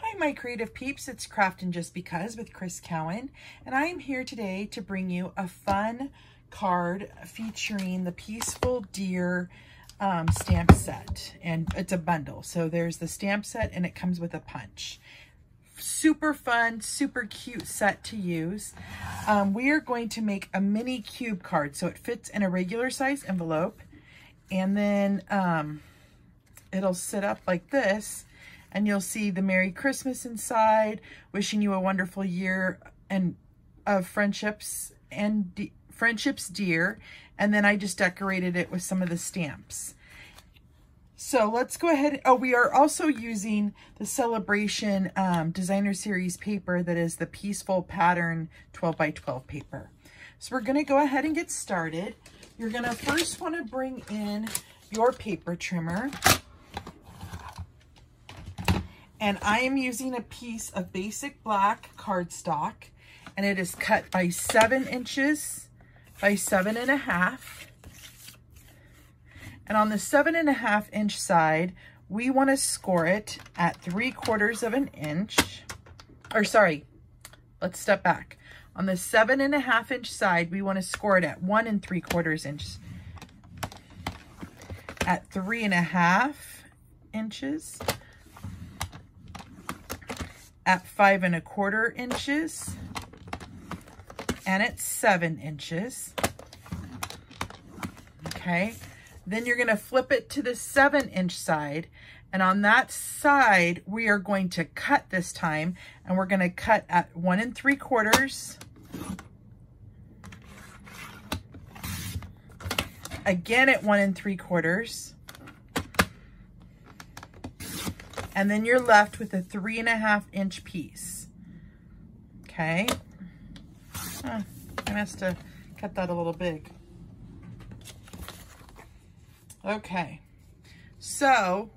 Hi, my creative peeps. It's Craftin' Just Because with Chris Cowan, and I am here today to bring you a fun card featuring the Peaceful Deer stamp set, and it's a bundle. So there's the stamp set, and it comes with a punch. Super fun, super cute set to use. We are going to make a mini cube card, so it fits in a regular size envelope, and then it'll sit up like this. And you'll see the Merry Christmas inside, wishing you a wonderful year and of friendships and friendships dear. And then I just decorated it with some of the stamps. So let's go ahead. Oh, we are also using the Celebration Designer Series paper that is the Peaceful Pattern 12x12 paper. So we're going to go ahead and get started. You're going to first want to bring in your paper trimmer. And I am using a piece of basic black cardstock, and it is cut by 7 inches by 7.5. And on the 7.5 inch side, we want to score it at 3/4 of an inch. Or sorry, let's step back. On the 7.5 inch side, we want to score it at 1 3/4 inches. At 3.5 inches. At 5 1/4 inches, and at 7 inches. Okay, then you're going to flip it to the 7 inch side, and on that side we are going to cut this time, and we're going to cut at 1 3/4, again at 1 3/4. And then you're left with a 3.5 inch piece. Okay. I must have cut that a little big. Okay. So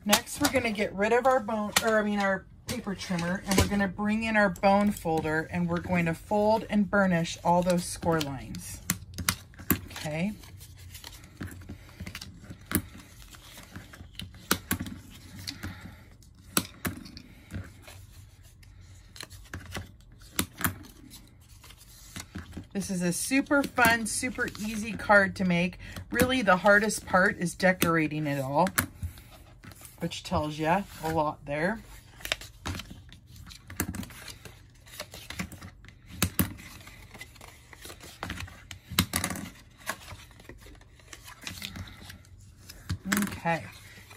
next we're going to get rid of our our paper trimmer, and we're going to bring in our bone folder, and we're going to fold and burnish all those score lines. Okay. This is a super fun, super easy card to make. Really, the hardest part is decorating it all, which tells you a lot there. Okay,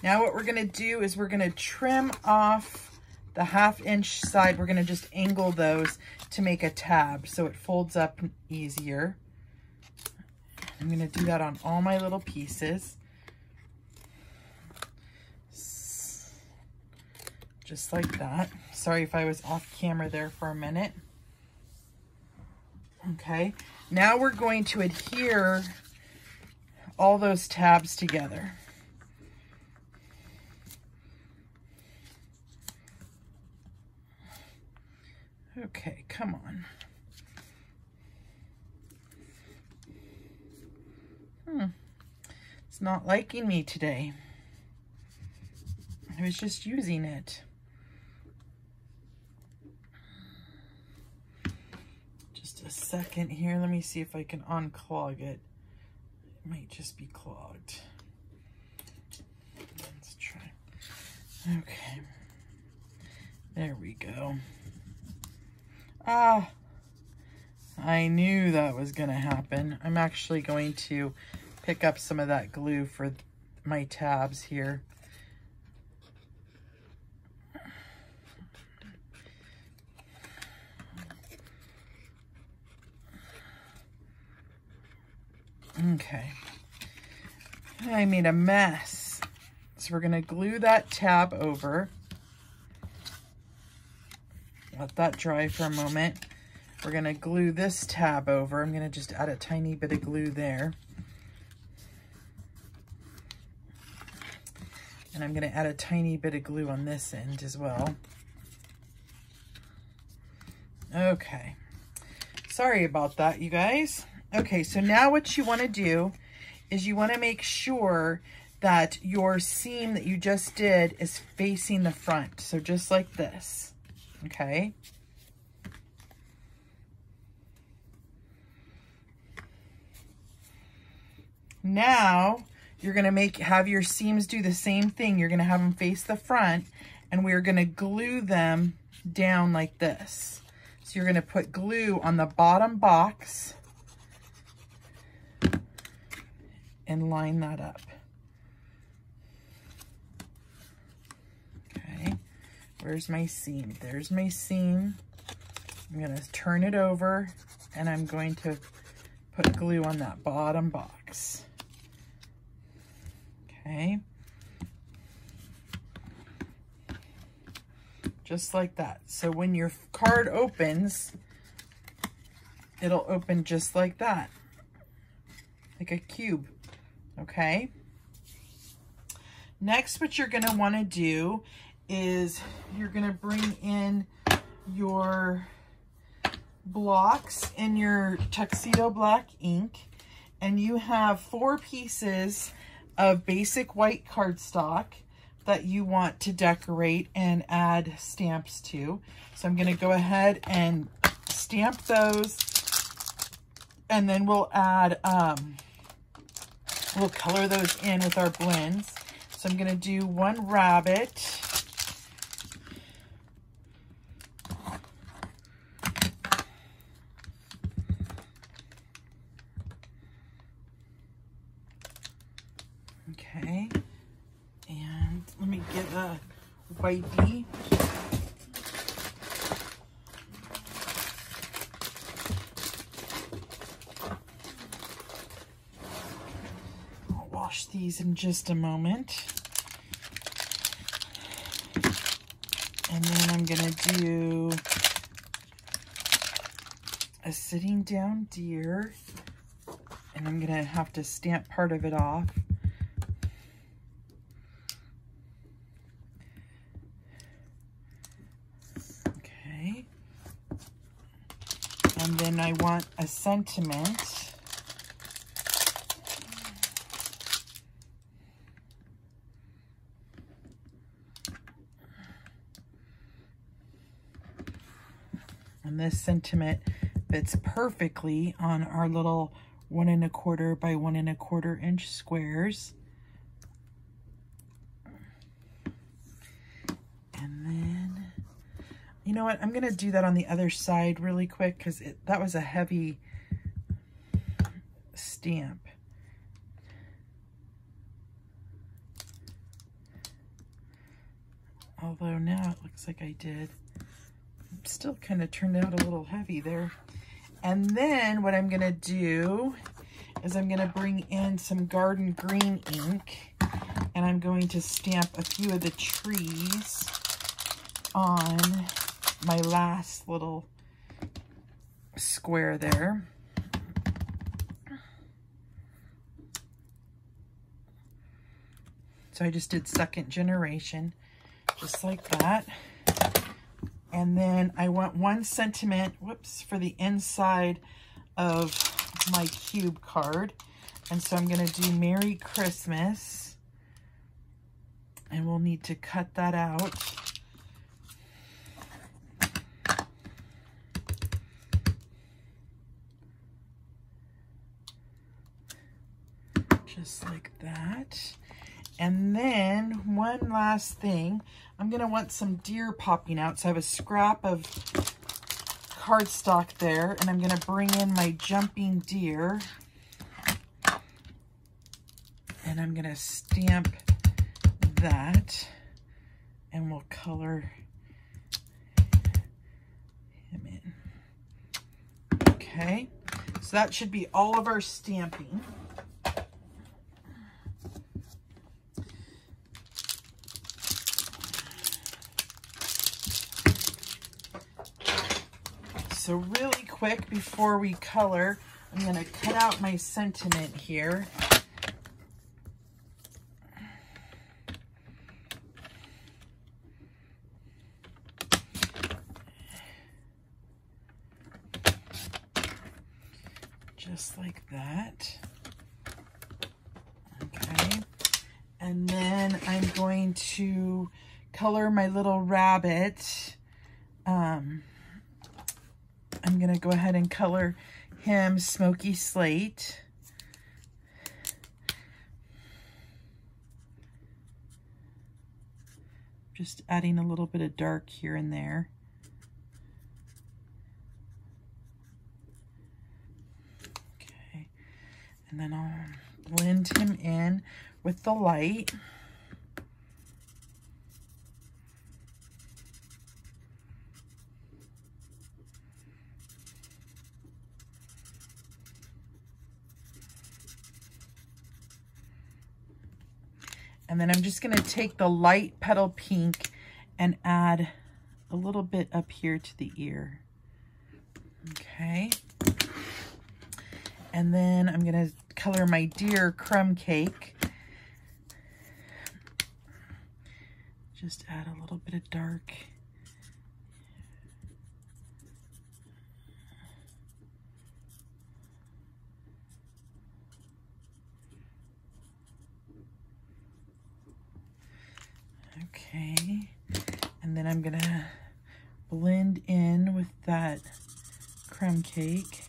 now what we're going to do is we're going to trim off the 1/2 inch side. We're going to just angle those to make a tab so it folds up easier. I'm going to do that on all my little pieces. Just like that. Sorry if I was off camera there for a minute. Okay, now we're going to adhere all those tabs together. Okay, come on. It's not liking me today. I was just using it. Just a second here. Let me see if I can unclog it. It might just be clogged. Let's try. Okay. There we go. Ah, I knew that was going to happen. I'm actually going to pick up some of that glue for my tabs here. Okay. I made a mess. So we're going to glue that tab over. Let that dry for a moment. We're going to glue this tab over. I'm going to just add a tiny bit of glue there. And I'm going to add a tiny bit of glue on this end as well. Okay. Sorry about that, you guys. Okay, so now what you want to do is you want to make sure that your seam that you just did is facing the front. So just like this, okay? Now you're gonna have your seams do the same thing. You're gonna have them face the front, and we're gonna glue them down like this. So you're gonna put glue on the bottom box and line that up. Okay, where's my seam? There's my seam. I'm gonna turn it over, and I'm going to put glue on that bottom box. Okay, just like that. So when your card opens, it'll open just like that, like a cube, okay? Next, what you're gonna wanna do is you're gonna bring in your blocks in your Tuxedo Black ink, and you have 4 pieces of basic white cardstock that you want to decorate and add stamps to. So I'm going to go ahead and stamp those, and then we'll add, we'll color those in with our blends. So I'm going to do 1 rabbit. Okay, and let me get a whitey. I'll wash these in just a moment. And then I'm gonna do a sitting down deer, and I'm gonna have to stamp part of it off. Okay. And then I want a sentiment. And this sentiment fits perfectly on our little 1 1/4 by 1 1/4 inch squares. And then, you know what? I'm going to do that on the other side really quick because that was a heavy stamp. Although now it looks like I did. Still kind of turned out a little heavy there. And then what I'm going to do is I'm going to bring in some garden green ink, and I'm going to stamp a few of the trees on my last little square there. So I just did second generation, just like that. And then I want 1 sentiment, whoops, for the inside of my cube card. And so I'm going to do Merry Christmas. And we'll need to cut that out. Just like that. And then one last thing, I'm going to want some deer popping out. So I have a scrap of cardstock there, and I'm going to bring in my jumping deer. And I'm going to stamp that, and we'll color him in. Okay, so that should be all of our stamping. So really quick before we color, I'm going to cut out my sentiment here. Just like that. Okay. I'm going to color my little rabbit. I'm going to go ahead and color him Smoky Slate. Just adding a little bit of dark here and there. Okay, and then I'll blend him in with the light. And then I'm just going to take the light petal pink and add a little bit up here to the ear. Okay. And then I'm going to color my deer Crumb Cake. Just add a little bit of dark. Okay, and then I'm gonna blend in with that crumb cake.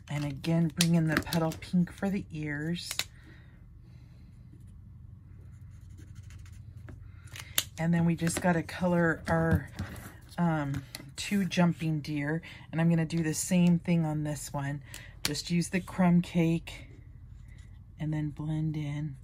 And again, bring in the petal pink for the ears. And then we just got to color our 2 jumping deer. And I'm going to do the same thing on this one. Just use the crumb cake and then blend in.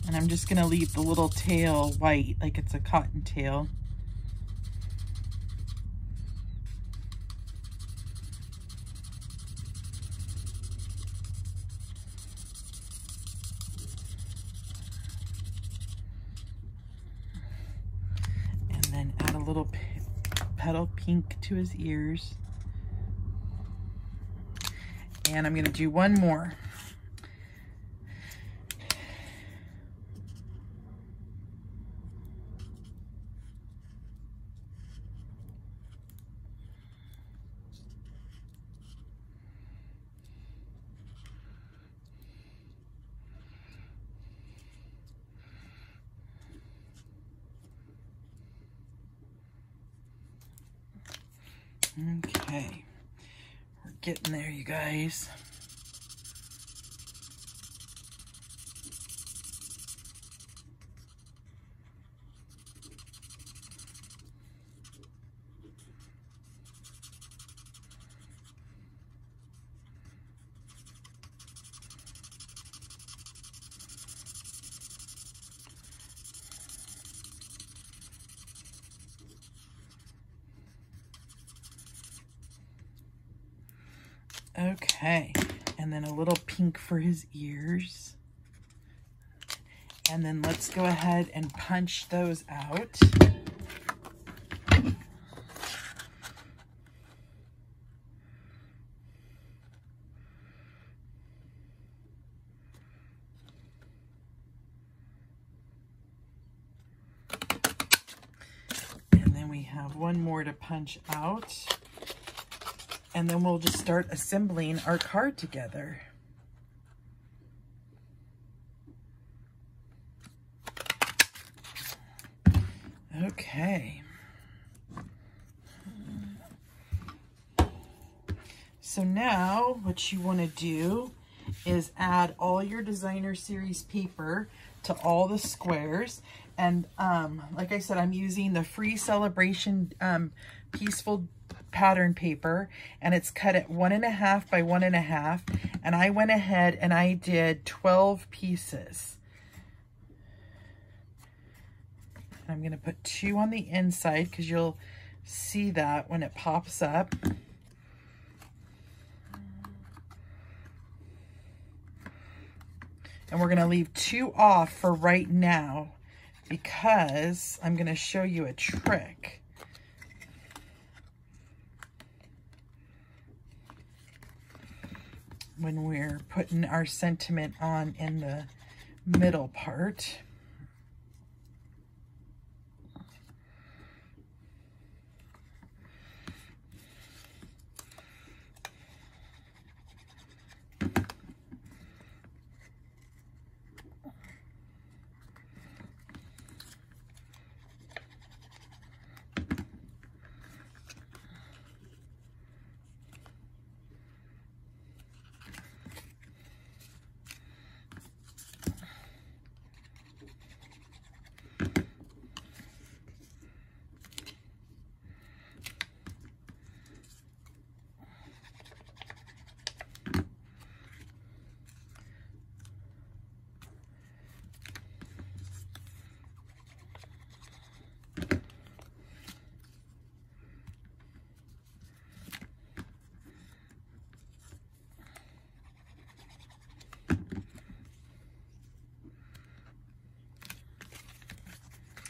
And I'm just gonna leave the little tail white, like it's a cottontail. And then add a little petal pink to his ears. And I'm gonna do one more. Okay, we're getting there, you guys. Okay, and then a little pink for his ears. And then let's go ahead and punch those out. And then we have one more to punch out. And then we'll just start assembling our card together. Okay. So now what you want to do is add all your designer series paper to all the squares. And like I said, I'm using the Free Celebration Peaceful pattern paper, and it's cut at 1.5 by 1.5. And I went ahead and I did 12 pieces. I'm going to put 2 on the inside because you'll see that when it pops up. And we're going to leave 2 off for right now because I'm going to show you a trick. When we're putting our sentiment on in the middle part.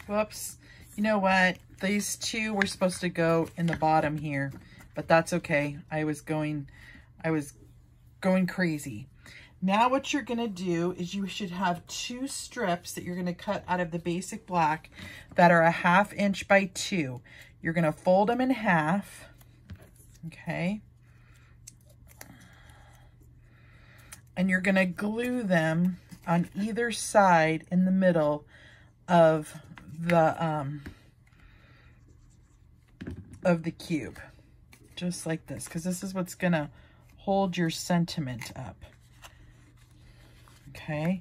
Whoops. You know what? These 2 were supposed to go in the bottom here, but that's okay. I was going crazy. Now what you're going to do is you should have 2 strips that you're going to cut out of the basic black that are 1/2 inch by 2. You're going to fold them in half. Okay. And you're going to glue them on either side in the middle of the cube, just like this, because this is what's gonna hold your sentiment up. Okay,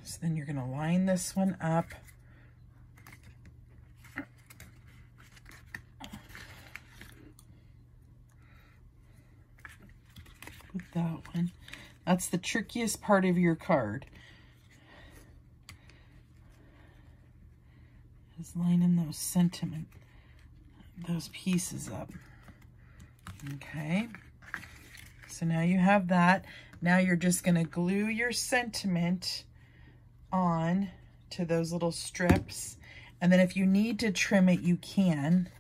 so then you're gonna line this one up. With that one, that's the trickiest part of your card. Is lining those sentiment, those pieces up. Okay, so now you have that. Now you're just going to glue your sentiment on to those little strips, and then if you need to trim it, you can.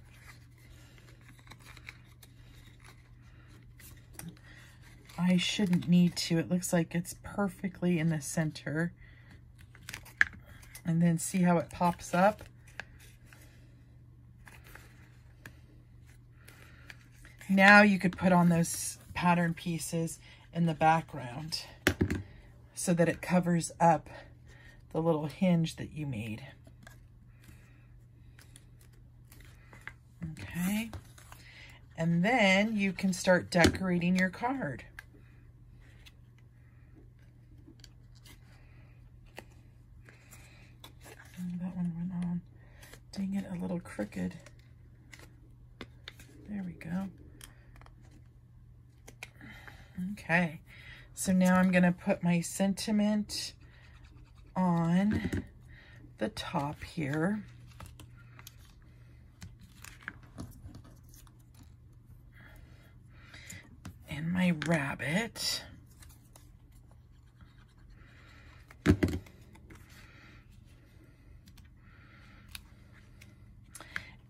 I shouldn't need to. It looks like it's perfectly in the center. And then see how it pops up? Now you could put on those pattern pieces in the background so that it covers up the little hinge that you made. Okay. And then you can start decorating your card. That one went on. Dang it, a little crooked. There we go. Okay, so now I'm going to put my sentiment on the top here. And my rabbit.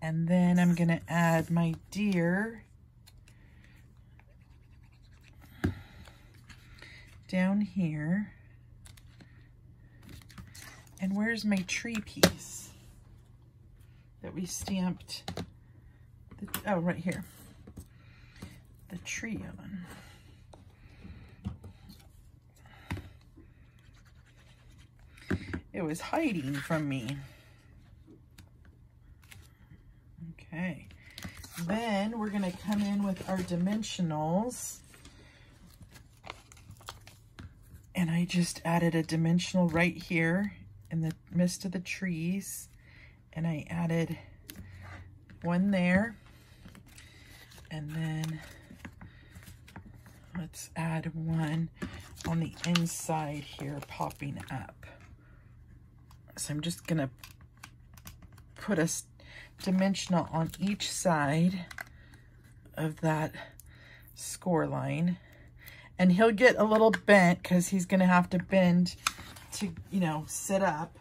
And then I'm going to add my deer down here. And where's my tree piece that we stamped? Oh, right here. The tree on. It was hiding from me. Okay. Then we're going to come in with our dimensionals. And I just added a dimensional right here in the midst of the trees. And I added one there. And then let's add one on the inside here popping up. So I'm just gonna put a dimensional on each side of that score line. And he'll get a little bent because he's gonna have to bend to, you know, sit up,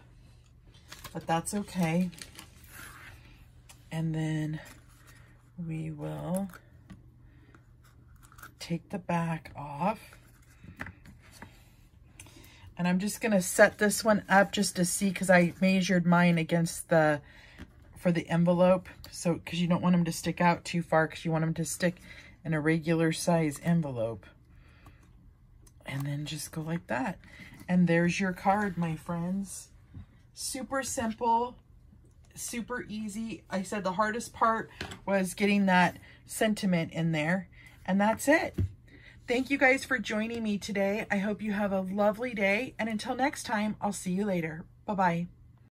but that's okay. And then we will take the back off. And I'm just gonna set this one up just to see, because I measured mine against for the envelope. So, because you don't want them to stick out too far, because you want them to stick in a regular size envelope. And then just go like that. And there's your card, my friends. Super simple, super easy. I said the hardest part was getting that sentiment in there. And that's it. Thank you guys for joining me today. I hope you have a lovely day. And until next time, I'll see you later. Bye-bye.